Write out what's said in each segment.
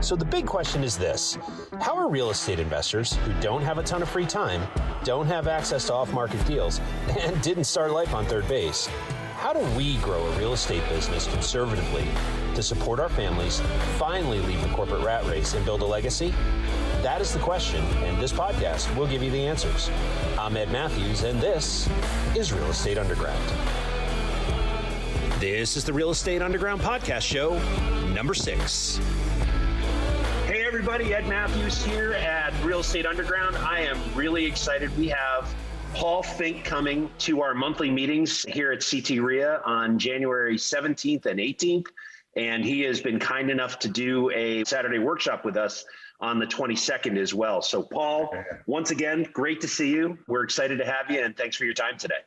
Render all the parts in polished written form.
So the big question is this: how are real estate investors who don't have a ton of free time, don't have access to off-market deals, and didn't start life on third base, how do we grow a real estate business conservatively to support our families, finally leave the corporate rat race, and build a legacy? That is the question, and this podcast will give you the answers. I'm Ed Matthews, and this is Real Estate Underground. This is the Real Estate Underground podcast show, number 6. Hey everybody, Ed Matthews here at Real Estate Underground. I am really excited. We have Paul Finck coming to our monthly meetings here at CTREIA on January 17th and 18th. And he has been kind enough to do a Saturday workshop with us on the 22nd as well. So Paul, once again, great to see you. We're excited to have you, and thanks for your time today.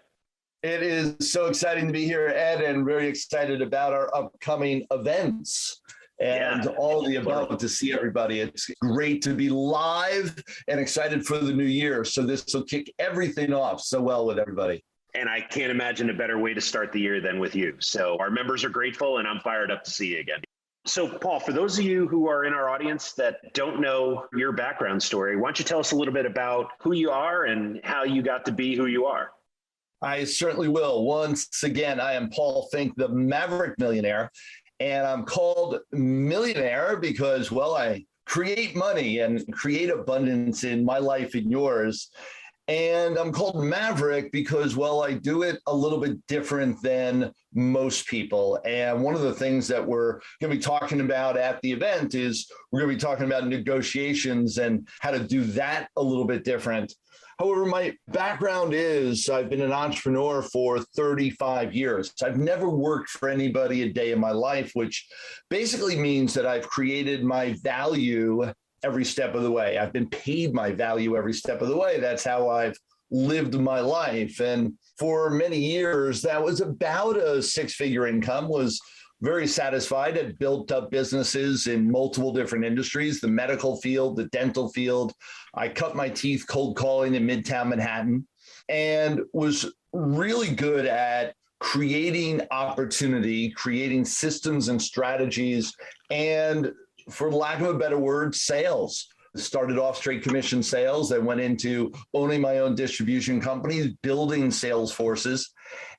It is so exciting to be here, Ed, and very excited about our upcoming events and all the above to see everybody. It's great to be live and excited for the new year. So this will kick everything off so well with everybody. And I can't imagine a better way to start the year than with you. So our members are grateful, and I'm fired up to see you again. So Paul, for those of you who are in our audience that don't know your background story, why don't you tell us a little bit about who you are and how you got to be who you are? I certainly will. Once again, I am Paul Finck, the Maverick Millionaire. And I'm called Millionaire because, well, I create money and create abundance in my life and yours. And I'm called Maverick because, well, I do it a little bit different than most people. And one of the things that we're going to be talking about at the event is we're going to be talking about negotiations and how to do that a little bit different. However, my background is I've been an entrepreneur for 35 years. I've never worked for anybody a day in my life, which basically means that I've created my value every step of the way. I've been paid my value every step of the way. That's how I've lived my life. And for many years, that was about a six-figure income, was very satisfied. Had built up businesses in multiple different industries, the medical field, the dental field. I cut my teeth cold calling in Midtown Manhattan and was really good at creating opportunity, creating systems and strategies, and for lack of a better word, sales. Started off straight commission sales, then went into owning my own distribution companies, building sales forces,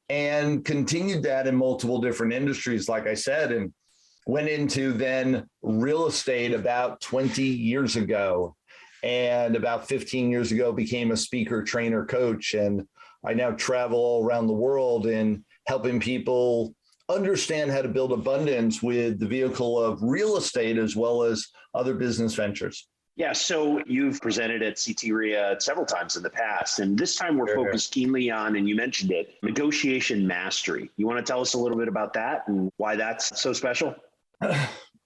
and continued that in multiple different industries, like I said, and went into then real estate about 20 years ago. And about 15 years ago, became a speaker, trainer, coach. And I now travel all around the world in helping people understand how to build abundance with the vehicle of real estate as well as other business ventures. Yeah, so you've presented at CTREIA several times in the past, and this time we're focused keenly on, and you mentioned it, negotiation mastery. You want to tell us a little bit about that and why that's so special?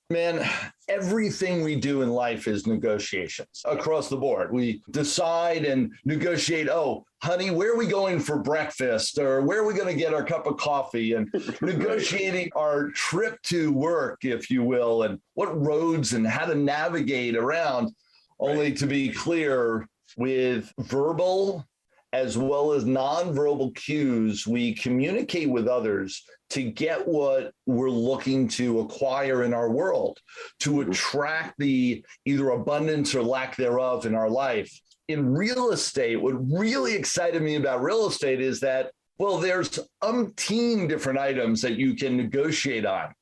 Man, everything we do in life is negotiations across the board. We decide and negotiate, oh, honey, where are we going for breakfast? Or where are we going to get our cup of coffee? And negotiating our trip to work, if you will, and what roads and how to navigate around, only to be clear with verbal as well as nonverbal cues, we communicate with others to get what we're looking to acquire in our world, to attract the either abundance or lack thereof in our life. In real estate, what really excited me about real estate is that, well, there's umpteen different items that you can negotiate on.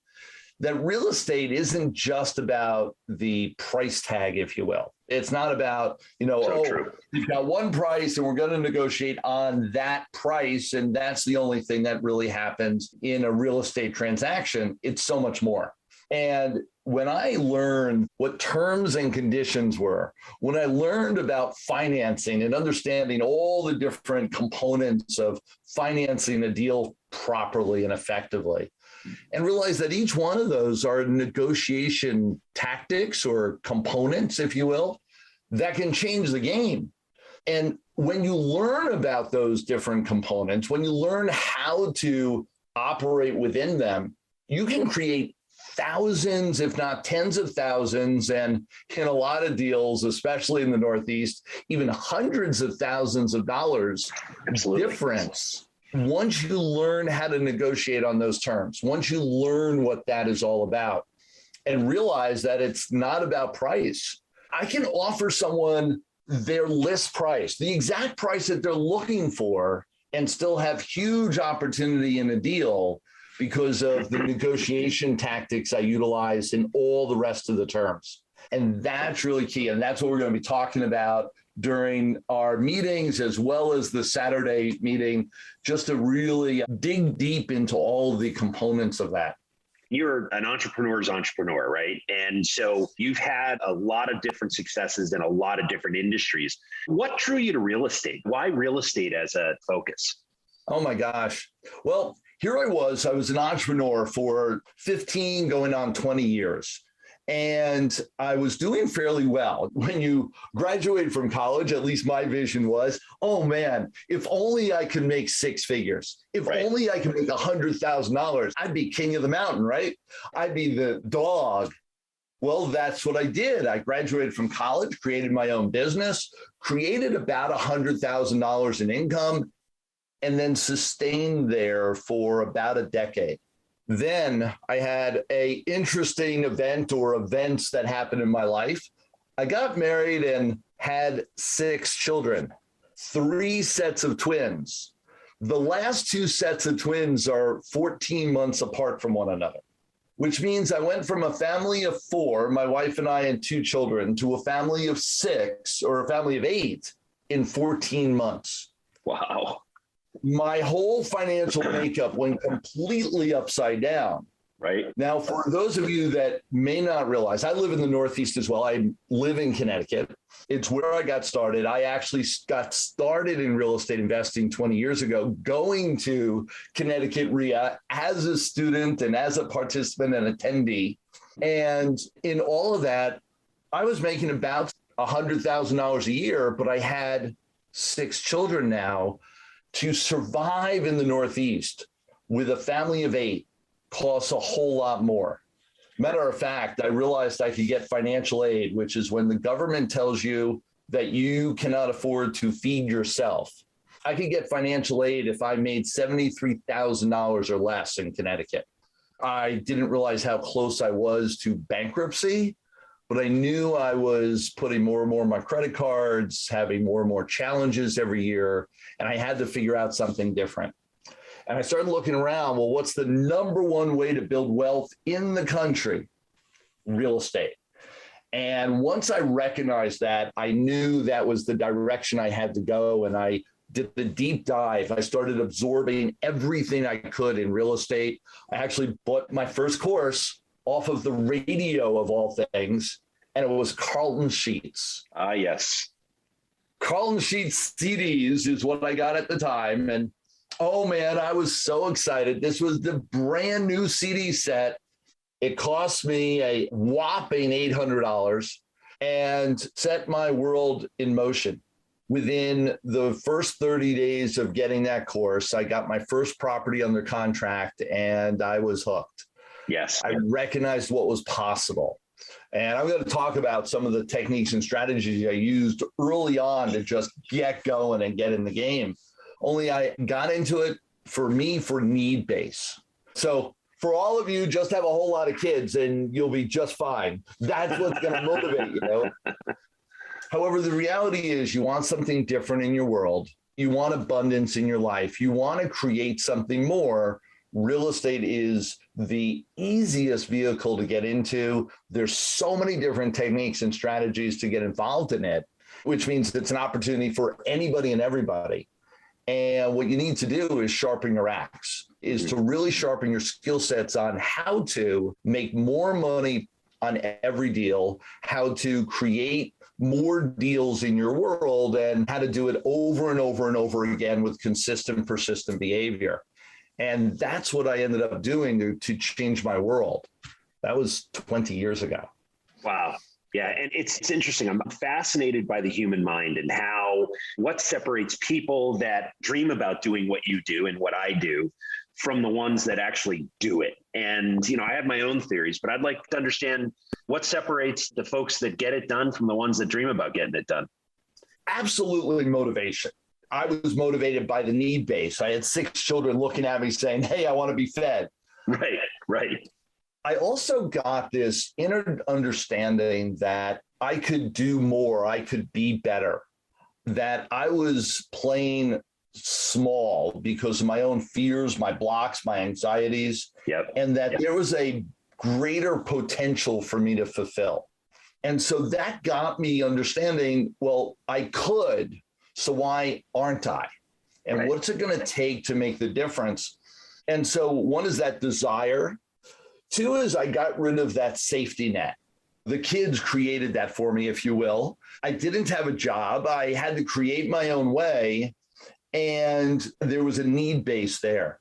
That real estate isn't just about the price tag, if you will. It's not about, you've got one price and we're going to negotiate on that price. And that's the only thing that really happens in a real estate transaction. It's so much more. And when I learned what terms and conditions were, when I learned about financing and understanding all the different components of financing a deal properly and effectively, and realize that each one of those are negotiation tactics or components, if you will, that can change the game. And when you learn about those different components, when you learn how to operate within them, you can create thousands, if not tens of thousands, and in a lot of deals, especially in the Northeast, even hundreds of thousands of dollars difference. Once you learn how to negotiate on those terms, once you learn what that is all about, and realize that it's not about price. I can offer someone their list price, the exact price that they're looking for, and still have huge opportunity in a deal because of the negotiation tactics I utilize in all the rest of the terms. And that's really key. And that's what we're going to be talking about during our meetings, as well as the Saturday meeting, just to really dig deep into all the components of that. You're an entrepreneur's entrepreneur, right? And so you've had a lot of different successes in a lot of different industries. What drew you to real estate? Why real estate as a focus? Oh my gosh. Well, here I was an entrepreneur for 15 going on 20 years. And I was doing fairly well. When you graduate from college, at least my vision was, oh man, if only I could make six figures. If only I could make $100,000, I'd be king of the mountain, right? I'd be the dog. Well, that's what I did. I graduated from college, created my own business, created about $100,000 in income, and then sustained there for about a decade. Then I had an interesting event or events that happened in my life. I got married and had 6 children, 3 sets of twins. The last 2 sets of twins are 14 months apart from one another, which means I went from a family of 4, my wife and I and 2 children, to a family of 6 or a family of 8 in 14 months. Wow. My whole financial makeup went completely upside down. Right. Now, for those of you that may not realize, I live in the Northeast as well. I live in Connecticut. It's where I got started. I actually got started in real estate investing 20 years ago, going to Connecticut CTREIA as a student and as a participant and attendee. And in all of that, I was making about $100,000 a year, but I had 6 children now. To survive in the Northeast with a family of 8 costs a whole lot more. Matter of fact, I realized I could get financial aid, which is when the government tells you that you cannot afford to feed yourself. I could get financial aid if I made $73,000 or less in Connecticut. I didn't realize how close I was to bankruptcy, but I knew I was putting more and more on my credit cards, having more and more challenges every year, and I had to figure out something different. And I started looking around, well, what's the number one way to build wealth in the country? Real estate. And once I recognized that, I knew that was the direction I had to go, and I did the deep dive. I started absorbing everything I could in real estate. I actually bought my first course off of the radio of all things, and it was Carlton Sheets. Ah, yes. Carlton Sheets CDs is what I got at the time. And oh man, I was so excited. This was the brand new CD set. It cost me a whopping $800 and set my world in motion. Within the first 30 days of getting that course, I got my first property under contract and I was hooked. Yes. I recognized what was possible. And I'm going to talk about some of the techniques and strategies I used early on to just get going and get in the game. Only I got into it for need base. So for all of you, just have a whole lot of kids and you'll be just fine. That's what's going to motivate you. However, the reality is you want something different in your world. You want abundance in your life. You want to create something more. Real estate is the easiest vehicle to get into. There's so many different techniques and strategies to get involved in it, which means it's an opportunity for anybody and everybody. And what you need to do is sharpen your axe, is to really sharpen your skill sets on how to make more money on every deal, how to create more deals in your world, and how to do it over and over and over again with consistent, persistent behavior. And that's what I ended up doing to change my world. That was 20 years ago. Wow. Yeah. And it's interesting. I'm fascinated by the human mind and what separates people that dream about doing what you do and what I do from the ones that actually do it. And, I have my own theories, but I'd like to understand what separates the folks that get it done from the ones that dream about getting it done. Absolutely motivation. I was motivated by the need base. I had 6 children looking at me saying, hey, I want to be fed. Right. I also got this inner understanding that I could do more, I could be better, that I was playing small because of my own fears, my blocks, my anxieties, and that there was a greater potential for me to fulfill. And so that got me understanding, well, I could, so why aren't I? And what's it going to take to make the difference? And so one is that desire. Two is I got rid of that safety net. The kids created that for me, if you will. I didn't have a job. I had to create my own way. And there was a need base there.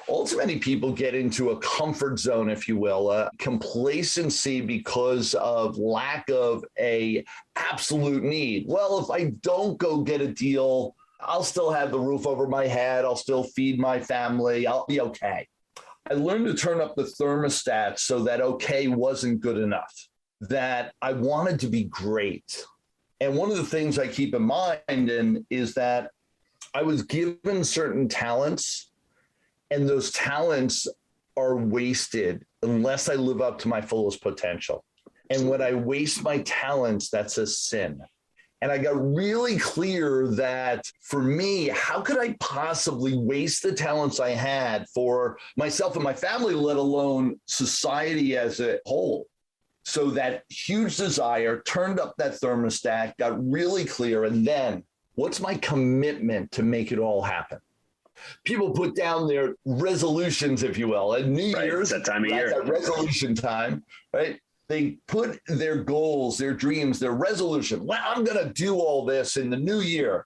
Also, many people get into a comfort zone, if you will, a complacency because of lack of a absolute need. Well, if I don't go get a deal, I'll still have the roof over my head. I'll still feed my family. I'll be okay. I learned to turn up the thermostat so that okay wasn't good enough, that I wanted to be great. And one of the things I keep in mind is that I was given certain talents, and those talents are wasted unless I live up to my fullest potential. And when I waste my talents, that's a sin. And I got really clear that for me, how could I possibly waste the talents I had for myself and my family, let alone society as a whole? So that huge desire turned up that thermostat, got really clear. And then what's my commitment to make it all happen? People put down their resolutions, if you will, at New Year's. That time of year. That resolution time, right? They put their goals, their dreams, their resolution. Well, I'm going to do all this in the new year.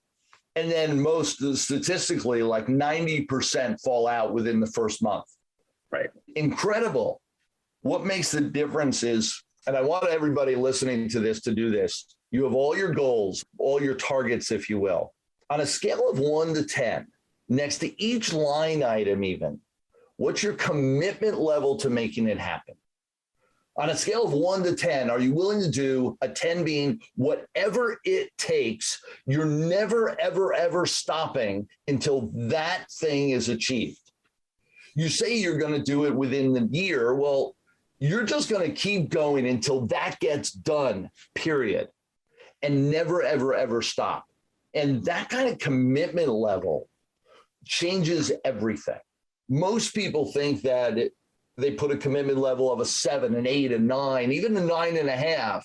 And then most statistically, like 90% fall out within the first month. Right. Incredible. What makes the difference is, and I want everybody listening to this to do this. You have all your goals, all your targets, if you will. On a scale of 1 to 10, next to each line item even, what's your commitment level to making it happen? On a scale of 1 to 10, are you willing to do a 10 being whatever it takes? You're never, ever, ever stopping until that thing is achieved. You say you're going to do it within the year. Well, you're just going to keep going until that gets done, period. And never, ever, ever stop. And that kind of commitment level changes everything. Most people think that they put a commitment level of a 7, an 8, a 9, even a 9.5,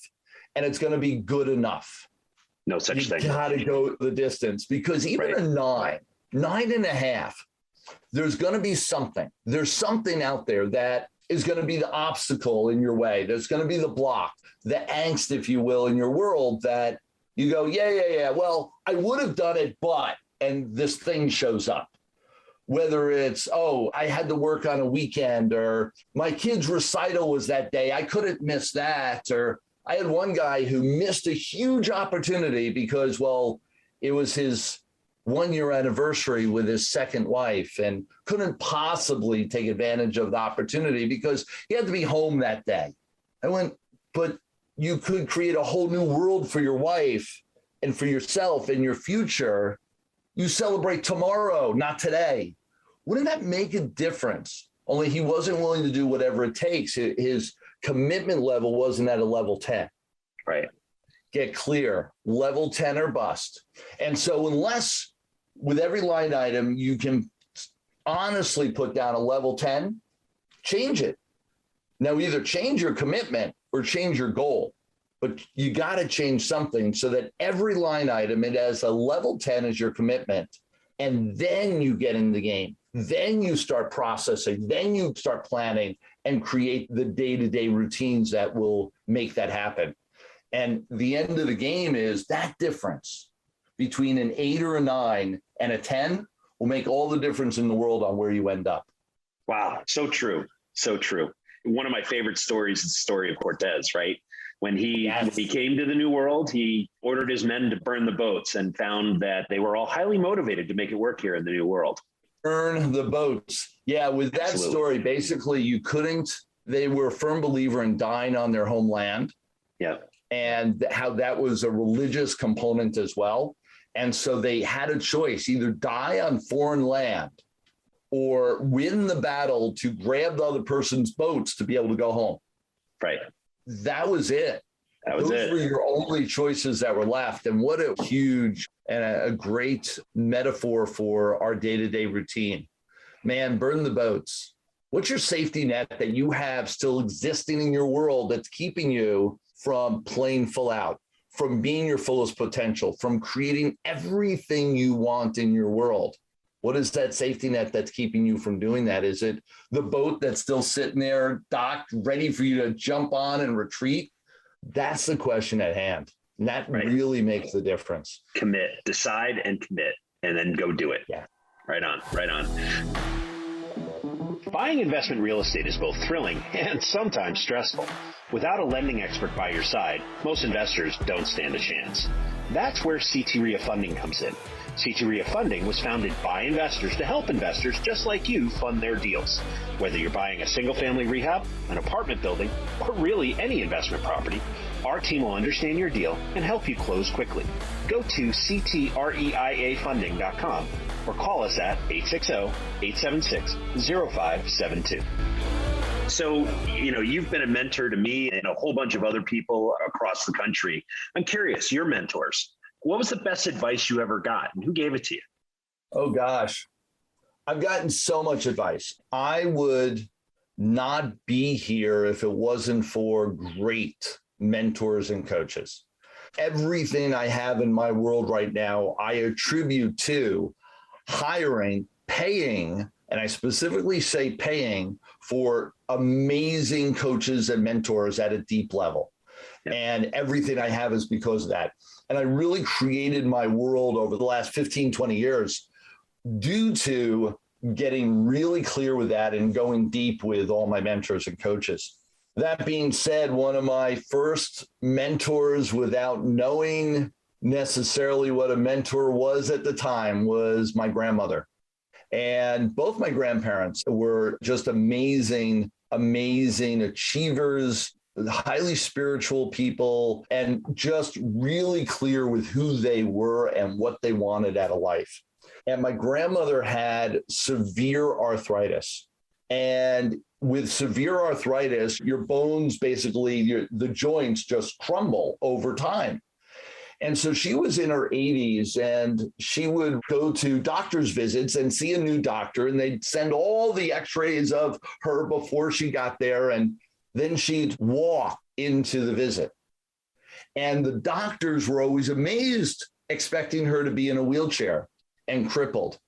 and it's going to be good enough. No such thing. You got to go the distance, because even a 9.5, there's going to be something. There's something out there that is going to be the obstacle in your way. There's going to be the block, the angst, if you will, in your world that you go, yeah. Well, I would have done it, but, and this thing shows up. Whether it's, I had to work on a weekend, or my kid's recital was that day, I couldn't miss that. Or I had one guy who missed a huge opportunity because, well, it was his 1-year anniversary with his second wife and couldn't possibly take advantage of the opportunity because he had to be home that day. I went, but you could create a whole new world for your wife and for yourself and your future. You celebrate tomorrow, not today. Wouldn't that make a difference? Only he wasn't willing to do whatever it takes. His commitment level wasn't at a level 10. Right. Get clear, level 10 or bust. And so unless with every line item, you can honestly put down a level 10, change it. Now, either change your commitment or change your goal. But you got to change something so that every line item, it has a level 10 as your commitment. And then you get in the game. Then you start processing. Then you start planning and create the day-to-day routines that will make that happen. And the end of the game is that difference between an 8 or a 9 and a 10 will make all the difference in the world on where you end up. Wow. So true. So true. One of my favorite stories is the story of Cortez, right? When he came to the New World, he ordered his men to burn the boats and found that they were all highly motivated to make it work here in the New World. Burn the boats. Yeah, with that story, basically they were a firm believer in dying on their homeland. Yeah. And how that was a religious component as well. And so they had a choice, either die on foreign land or win the battle to grab the other person's boats to be able to go home. Right. That was it. Those were your only choices that were left. And what a huge and a great metaphor for our day-to-day routine. Man, burn the boats. What's your safety net that you have still existing in your world that's keeping you from playing full out, from being your fullest potential, from creating everything you want in your world? What is that safety net that's keeping you from doing that? Is it the boat that's still sitting there docked, ready for you to jump on and retreat? That's the question at hand. And that really makes the difference. Commit, decide and commit, and then go do it. Yeah. Right on, right on. Buying investment real estate is both thrilling and sometimes stressful. Without a lending expert by your side, most investors don't stand a chance. That's where CTREIA funding comes in. CTREIA funding was founded by investors to help investors just like you fund their deals. Whether you're buying a single-family rehab, an apartment building, or really any investment property, our team will understand your deal and help you close quickly. Go to CTREIAfunding.com or call us at 860-876-0572. So, you've been a mentor to me and a whole bunch of other people across the country. I'm curious, your mentors, what was the best advice you ever got and who gave it to you? Oh, gosh. I've gotten so much advice. I would not be here if it wasn't for great mentors and coaches. Everything I have in my world right now, I attribute to hiring, paying, and I specifically say paying for amazing coaches and mentors at a deep level. Yep. And everything I have is because of that. And I really created my world over the last 15, 20 years due to getting really clear with that and going deep with all my mentors and coaches. That being said, one of my first mentors, without knowing necessarily what a mentor was at the time, was my grandmother. And both my grandparents were just amazing achievers, highly spiritual people, and just really clear with who they were and what they wanted out of life. And my grandmother had severe arthritis. And with severe arthritis, your bones, basically, the joints just crumble over time. And so she was in her 80s and she would go to doctor's visits and see a new doctor, and they'd send all the x-rays of her before she got there. And then she'd walk into the visit. And the doctors were always amazed, expecting her to be in a wheelchair and crippled.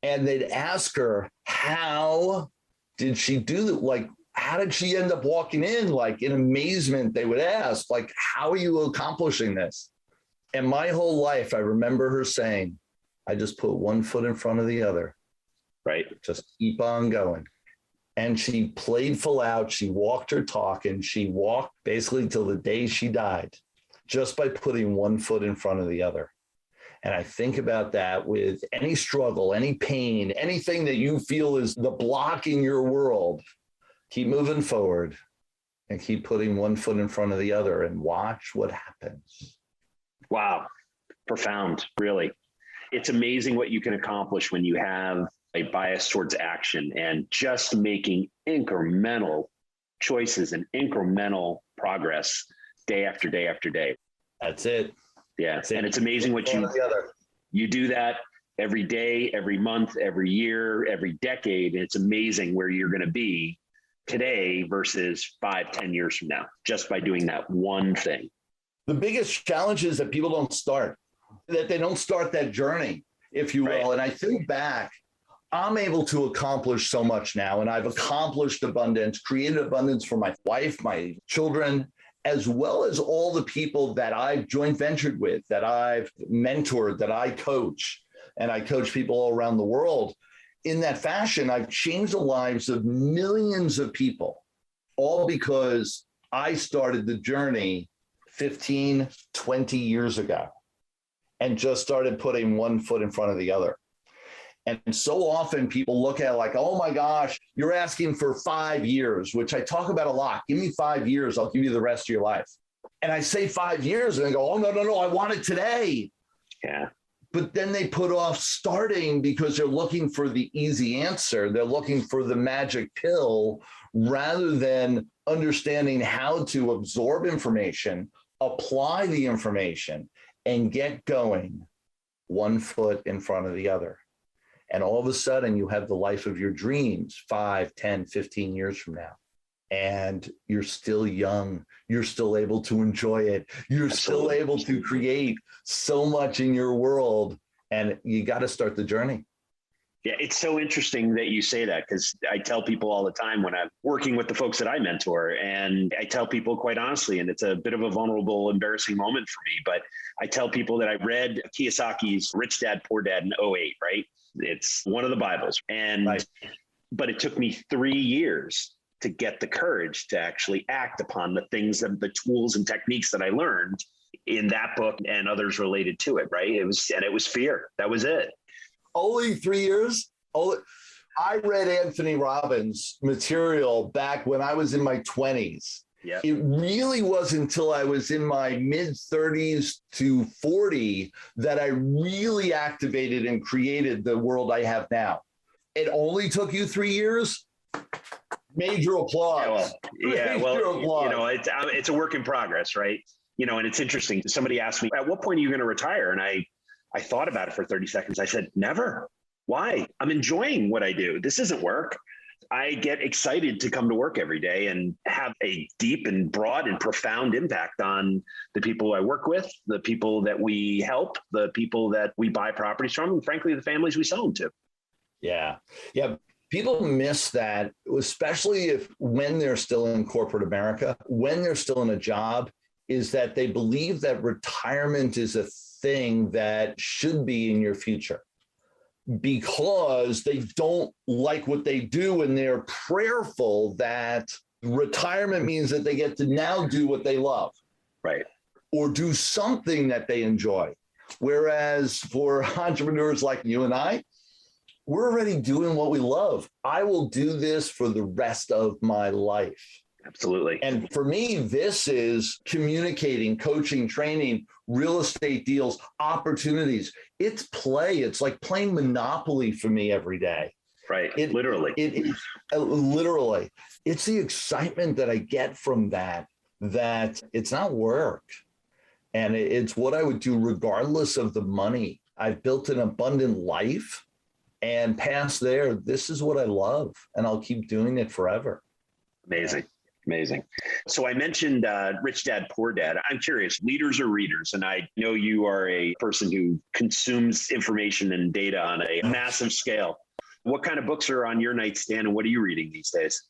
And they'd ask her, how did she do that? Like, how did she end up walking in? Like, in amazement, they would ask, like, how are you accomplishing this? And my whole life, I remember her saying, I just put one foot in front of the other. Right. Just keep on going. And she played full out. She walked her talk, and she walked basically till the day she died, just by putting one foot in front of the other. And I think about that with any struggle, any pain, anything that you feel is the block in your world. Keep moving forward and keep putting one foot in front of the other and watch what happens. Wow. Profound, really. It's amazing what you can accomplish when you have a bias towards action and just making incremental choices and incremental progress day after day after day. That's it. Yeah. That's it. And it's amazing what you do that every day, every month, every year, every decade. And it's amazing where you're going to be today versus 5-10 years from now, just by doing that one thing. The biggest challenge is that people don't start, that they don't start that journey, if you will. Right. And I think back, I'm able to accomplish so much now, and I've accomplished abundance, created abundance for my wife, my children, as well as all the people that I've joint ventured with, that I've mentored, that I coach, and I coach people all around the world. In that fashion, I've changed the lives of millions of people, all because I started the journey 15, 20 years ago and just started putting one foot in front of the other. And so often people look at it like, oh my gosh, you're asking for 5 years, which I talk about a lot. Give me 5 years, I'll give you the rest of your life. And I say 5 years and they go, oh, no, I want it today. Yeah. but then they put off starting because they're looking for the easy answer. They're looking for the magic pill rather than understanding how to absorb information, apply the information, and get going one foot in front of the other. And all of a sudden, you have the life of your dreams 5, 10, 15 years from now. And you're still young. You're still able to enjoy it. You're still able to create so much in your world. And you got to start the journey. Yeah, it's so interesting that you say that, because I tell people all the time when I'm working with the folks that I mentor, and I tell people quite honestly, and it's a bit of a vulnerable, embarrassing moment for me, but I tell people that I read Kiyosaki's Rich Dad, Poor Dad in '08, right? It's one of the Bibles. But it took me 3 years to get the courage to actually act upon the things and the tools and techniques that I learned in that book and others related to it, right? It was fear. That was it. Only 3 years? I read Anthony Robbins' material back when I was in my 20s. Yeah. It really wasn't until I was in my mid 30s to 40 that I really activated and created the world I have now. It only took you 3 years? Major applause. It's a work in progress, right? And it's interesting. Somebody asked me, at what point are you going to retire? And I thought about it for 30 seconds. I said, never. Why? I'm enjoying what I do. This isn't work. I get excited to come to work every day and have a deep and broad and profound impact on the people I work with, the people that we help, the people that we buy properties from, and frankly, the families we sell them to. Yeah. Yeah. People miss that, especially when they're still in corporate America, when they're still in a job, is that they believe that retirement is a thing that should be in your future because they don't like what they do, and they're prayerful that retirement means that they get to now do what they love, right? Or do something that they enjoy. Whereas for entrepreneurs like you and I, we're already doing what we love. I will do this for the rest of my life. Absolutely. And for me, this is communicating, coaching, training, real estate deals, opportunities. It's play. It's like playing Monopoly for me every day. Right. Literally. Literally. It's the excitement that I get from that it's not work. And it's what I would do regardless of the money. I've built an abundant life, and past there, this is what I love, and I'll keep doing it forever. Amazing. Amazing. So I mentioned Rich Dad, Poor Dad. I'm curious, leaders or readers? And I know you are a person who consumes information and data on a massive scale. What kind of books are on your nightstand, and what are you reading these days?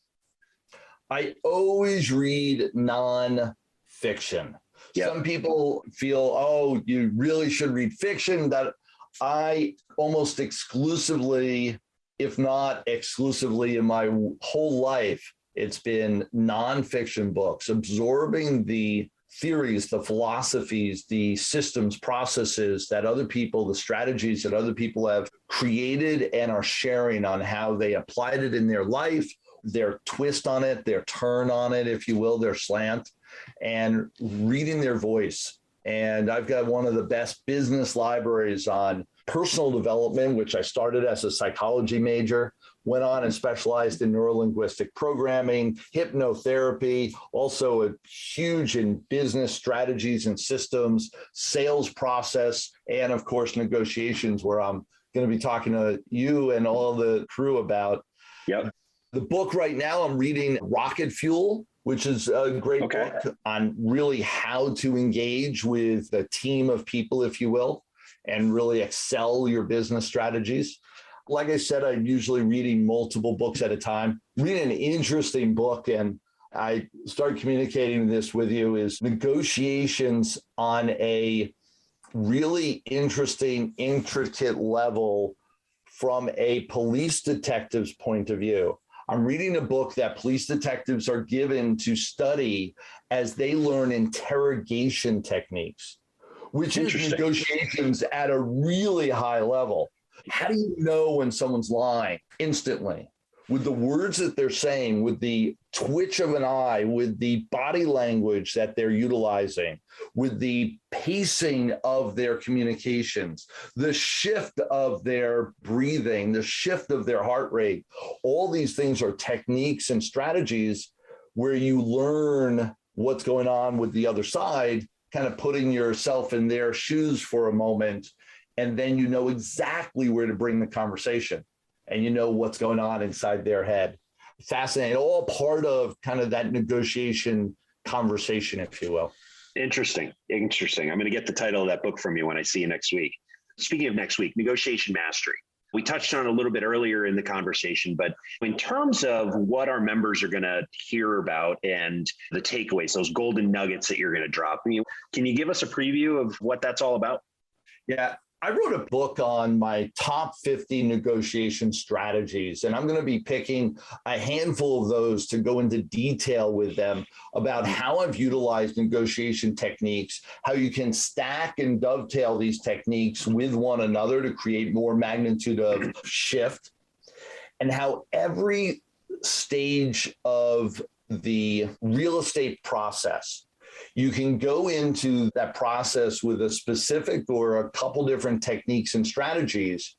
I always read nonfiction. Yep. Some people feel, you really should read fiction. That I almost exclusively, if not exclusively in my whole life, it's been nonfiction books, absorbing the theories, the philosophies, the systems, processes that other people, the strategies that other people have created and are sharing on how they applied it in their life, their twist on it, their turn on it, if you will, their slant, and reading their voice. And I've got one of the best business libraries on personal development, which I started as a psychology major, went on and specialized in neurolinguistic programming, hypnotherapy, also a huge in business strategies and systems, sales process, and of course, negotiations, where I'm going to be talking to you and all the crew about. Yep. The book right now, I'm reading Rocket Fuel, which is a great book on really how to engage with a team of people, if you will, and really excel your business strategies. Like I said, I'm usually reading multiple books at a time. Reading an interesting book, and I started communicating this with you, is Negotiations on a really interesting, intricate level from a police detective's point of view. I'm reading a book that police detectives are given to study as they learn interrogation techniques, which is negotiations at a really high level. How do you know when someone's lying instantly? with the words that they're saying, with the twitch of an eye, with the body language that they're utilizing, with the pacing of their communications, the shift of their breathing, the shift of their heart rate, all these things are techniques and strategies where you learn what's going on with the other side, kind of putting yourself in their shoes for a moment, and then you know exactly where to bring the conversation. And you know what's going on inside their head. Fascinating. All part of kind of that negotiation conversation, if you will. Interesting. I'm going to get the title of that book from you when I see you next week. Speaking of next week, negotiation mastery. We touched on it a little bit earlier in the conversation, but in terms of what our members are going to hear about and the takeaways, those golden nuggets that you're going to drop, can you give us a preview of what that's all about? Yeah. I wrote a book on my top 50 negotiation strategies, and I'm going to be picking a handful of those to go into detail with them about how I've utilized negotiation techniques, how you can stack and dovetail these techniques with one another to create more magnitude of shift, and how every stage of the real estate process, you can go into that process with a specific or a couple different techniques and strategies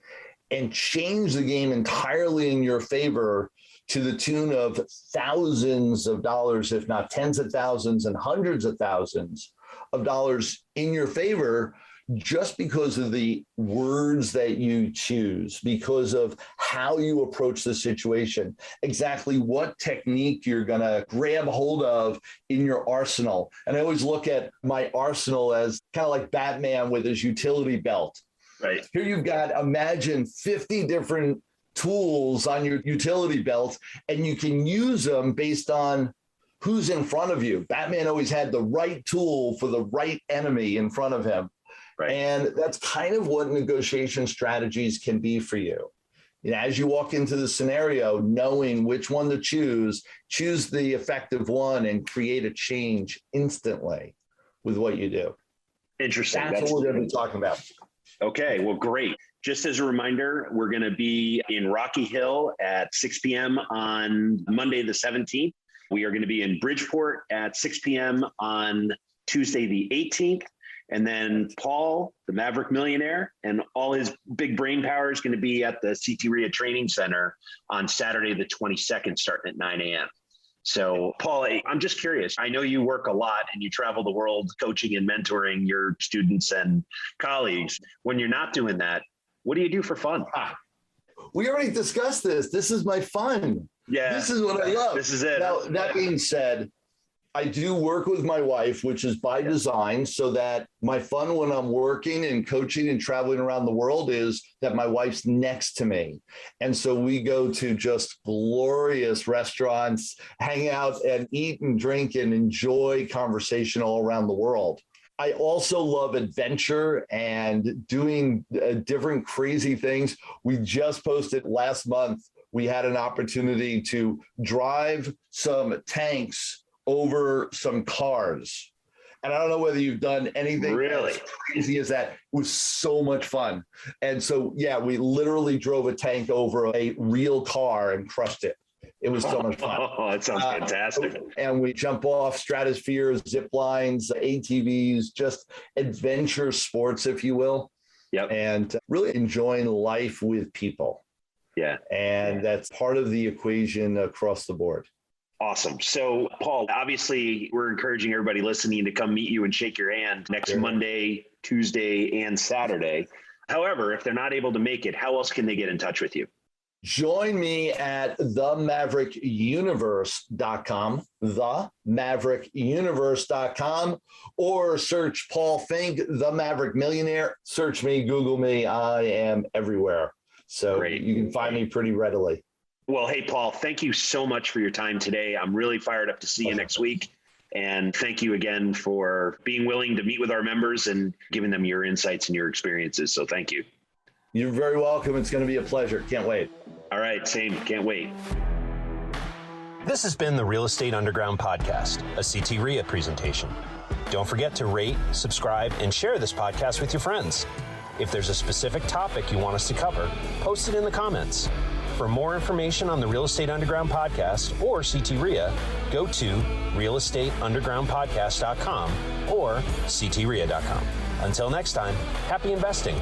and change the game entirely in your favor to the tune of thousands of dollars, if not tens of thousands and hundreds of thousands of dollars in your favor, just because of the words that you choose, because of how you approach the situation, exactly what technique you're going to grab hold of in your arsenal. And I always look at my arsenal as kind of like Batman with his utility belt. Right. Here you've got, imagine 50 different tools on your utility belt, and you can use them based on who's in front of you. Batman always had the right tool for the right enemy in front of him. Right. And that's kind of what negotiation strategies can be for you. As you walk into the scenario, knowing which one to choose the effective one and create a change instantly with what you do. Interesting. That's what we're going to be talking about. Okay, well, great. Just as a reminder, we're going to be in Rocky Hill at 6 p.m. on Monday, the 17th. We are going to be in Bridgeport at 6 p.m. on Tuesday, the 18th. And then Paul, the Maverick Millionaire, and all his big brain power is going to be at the CTREIA Training Center on Saturday, the 22nd, starting at 9 a.m. So, Paul, I'm just curious. I know you work a lot and you travel the world coaching and mentoring your students and colleagues. When you're not doing that, what do you do for fun? We already discussed this. This is my fun. Yeah. This is what I love. This is it. Now, that being said, I do work with my wife, which is by design, so that my fun when I'm working and coaching and traveling around the world is that my wife's next to me. And so we go to just glorious restaurants, hang out and eat and drink and enjoy conversation all around the world. I also love adventure and doing different crazy things. We just posted last month, we had an opportunity to drive some tanks over some cars. And I don't know whether you've done anything really as crazy as that. It was so much fun. And so, yeah, we literally drove a tank over a real car and crushed it. It was so much fun. Oh, that sounds fantastic. And we jump off stratospheres, zip lines, ATVs, just adventure sports, if you will. Yep. And really enjoying life with people. Yeah. And that's part of the equation across the board. Awesome. So, Paul, obviously, we're encouraging everybody listening to come meet you and shake your hand next Monday, Tuesday, and Saturday. However, if they're not able to make it, how else can they get in touch with you? Join me at themaverickuniverse.com, themaverickuniverse.com, or search Paul Finck, the Maverick Millionaire. Search me, Google me. I am everywhere. So Great. You can find me pretty readily. Well, hey, Paul, thank you so much for your time today. I'm really fired up to see you next week. And thank you again for being willing to meet with our members and giving them your insights and your experiences. So thank you. You're very welcome. It's going to be a pleasure. Can't wait. All right, same. Can't wait. This has been the Real Estate Underground Podcast, a CTREIA presentation. Don't forget to rate, subscribe, and share this podcast with your friends. If there's a specific topic you want us to cover, post it in the comments. For more information on the Real Estate Underground podcast or CTREIA, go to realestateundergroundpodcast.com or ctreia.com. Until next time, happy investing.